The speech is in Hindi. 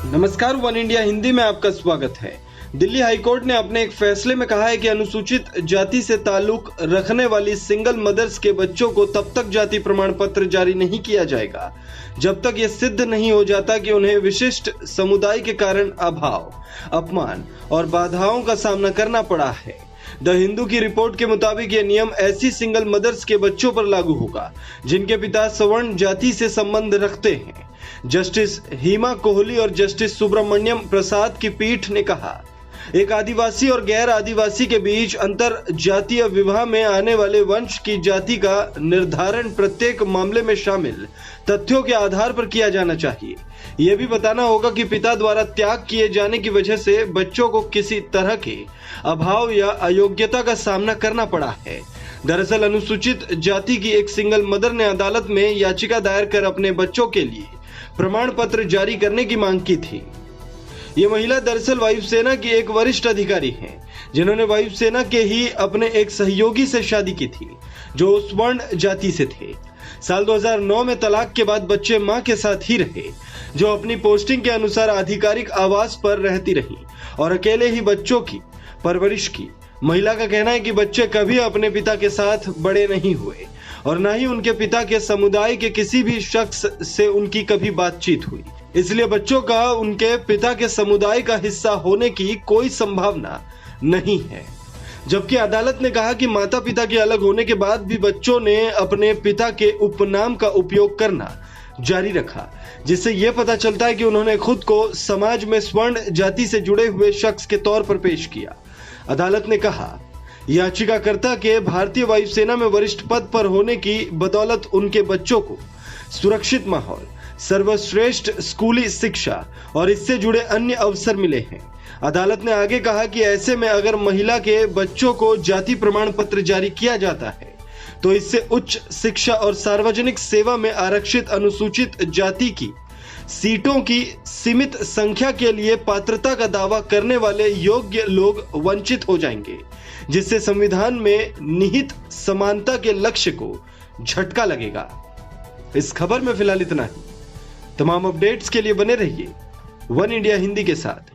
नमस्कार, वन इंडिया हिंदी में आपका स्वागत है। दिल्ली हाईकोर्ट ने अपने एक फैसले में कहा है कि अनुसूचित जाति से ताल्लुक रखने वाली सिंगल मदर्स के बच्चों को तब तक जाति प्रमाण पत्र जारी नहीं किया जाएगा जब तक यह सिद्ध नहीं हो जाता कि उन्हें विशिष्ट समुदाय के कारण अभाव, अपमान और बाधाओं का सामना करना पड़ा है। द हिंदू की रिपोर्ट के मुताबिक यह नियम ऐसी सिंगल मदर्स के बच्चों पर लागू होगा जिनके पिता सवर्ण जाति से संबंध रखते हैं। जस्टिस हिमा कोहली और जस्टिस सुब्रमण्यम प्रसाद की पीठ ने कहा, एक आदिवासी और गैर आदिवासी के बीच अंतर जातीय विवाह में आने वाले वंश की जाति का निर्धारण प्रत्येक मामले में शामिल तथ्यों के आधार पर किया जाना चाहिए। यह भी बताना होगा कि पिता द्वारा त्याग किए जाने की वजह से बच्चों को किसी तरह के अभाव या अयोग्यता का सामना करना पड़ा है। दरअसल अनुसूचित जाति की एक सिंगल मदर ने अदालत में याचिका दायर कर अपने बच्चों के लिए प्रमाण पत्र जारी करने की मांग की थी। ये महिला दरअसल वायुसेना की एक वरिष्ठ अधिकारी हैं, जिन्होंने वायुसेना के ही अपने एक सहयोगी से शादी की थी जो स्वर्ण जाति से थे। साल 2009 में तलाक के बाद बच्चे मां के साथ ही रहे, जो अपनी पोस्टिंग के अनुसार आधिकारिक आवास पर रहती रही और अकेले ही बच्चों की परवरिश की। महिला का कहना है कि बच्चे कभी अपने पिता के साथ बड़े नहीं हुए और न ही उनके पिता के समुदाय के किसी भी शख्स से उनकी कभी बातचीत हुई, इसलिए बच्चों का उनके पिता के समुदाय का हिस्सा होने की कोई संभावना नहीं है। जबकि अदालत ने कहा कि माता पिता के अलग होने के बाद भी बच्चों ने अपने पिता के उपनाम का उपयोग करना जारी रखा, जिससे यह पता चलता है कि उन्होंने खुद को समाज में स्वर्ण जाति से जुड़े हुए शख्स के तौर पर पेश किया। अदालत ने कहा, याचिकाकर्ता के भारतीय वायुसेना में वरिष्ठ पद पर होने की बदौलत उनके बच्चों को सुरक्षित माहौल, सर्वश्रेष्ठ स्कूली शिक्षा और इससे जुड़े अन्य अवसर मिले हैं। अदालत ने आगे कहा कि ऐसे में अगर महिला के बच्चों को जाति प्रमाण पत्र जारी किया जाता है तो इससे उच्च शिक्षा और सार्वजनिक सेवा में आरक्षित अनुसूचित जाति की सीटों की सीमित संख्या के लिए पात्रता का दावा करने वाले योग्य लोग वंचित हो जाएंगे, जिससे संविधान में निहित समानता के लक्ष्य को झटका लगेगा। इस खबर में फिलहाल इतना ही। तमाम अपडेट्स के लिए बने रहिए वन इंडिया हिंदी के साथ।